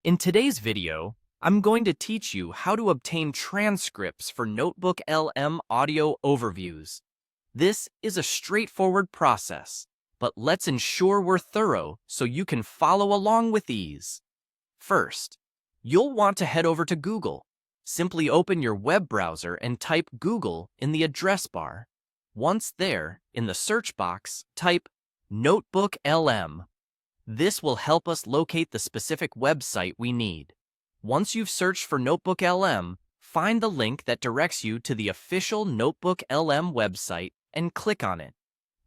In today's video, I'm going to teach you how to obtain transcripts for NotebookLM audio overviews. This is a straightforward process, but let's ensure we're thorough so you can follow along with ease. First, you'll want to head over to Google. Simply open your web browser and type Google in the address bar. Once there, in the search box, type NotebookLM. This will help us locate the specific website we need. Once you've searched for NotebookLM, find the link that directs you to the official NotebookLM website and click on it.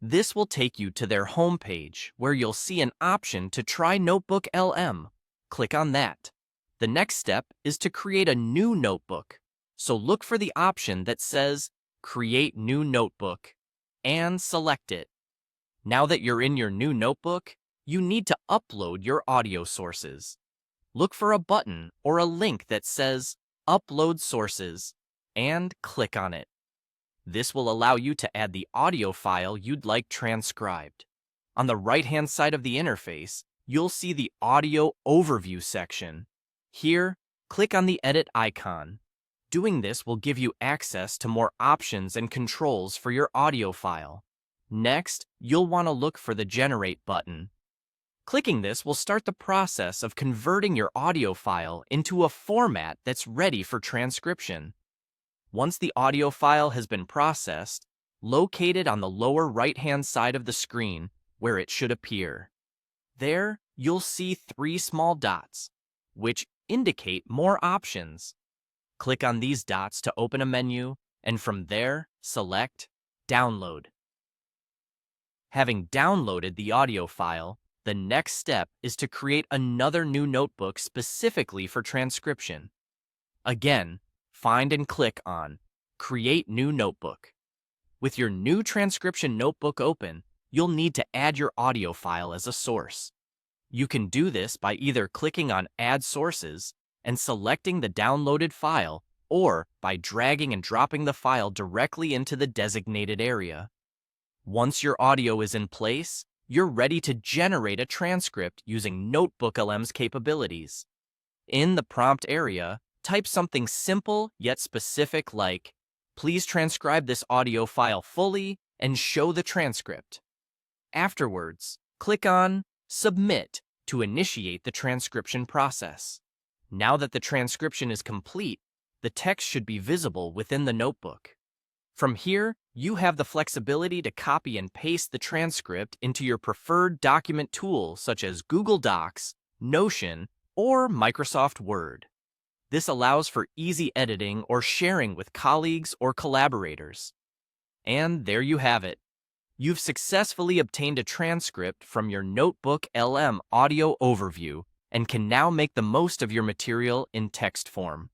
This will take you to their homepage, where you'll see an option to try NotebookLM. Click on that. The next step is to create a new notebook. So look for the option that says Create New Notebook and select it. Now that you're in your new notebook, you need to upload your audio sources. Look for a button or a link that says Upload Sources and click on it. This will allow you to add the audio file you'd like transcribed. On the right-hand side of the interface, you'll see the Audio Overview section. Here, click on the Edit icon. Doing this will give you access to more options and controls for your audio file. Next, you'll want to look for the Generate button. Clicking this will start the process of converting your audio file into a format that's ready for transcription. Once the audio file has been processed, locate it on the lower right-hand side of the screen where it should appear. There, you'll see 3 small dots, which indicate more options. Click on these dots to open a menu, and from there, select Download. Having downloaded the audio file, the next step is to create another new notebook specifically for transcription. Again, find and click on Create New Notebook. With your new transcription notebook open, you'll need to add your audio file as a source. You can do this by either clicking on Add Sources and selecting the downloaded file, or by dragging and dropping the file directly into the designated area. Once your audio is in place, you're ready to generate a transcript using NotebookLM's capabilities. In the prompt area, type something simple yet specific like, "Please transcribe this audio file fully and show the transcript." Afterwards, click on Submit to initiate the transcription process. Now that the transcription is complete, the text should be visible within the notebook. From here, you have the flexibility to copy and paste the transcript into your preferred document tool such as Google Docs, Notion, or Microsoft Word. This allows for easy editing or sharing with colleagues or collaborators. And there you have it. You've successfully obtained a transcript from your NotebookLM audio overview and can now make the most of your material in text form.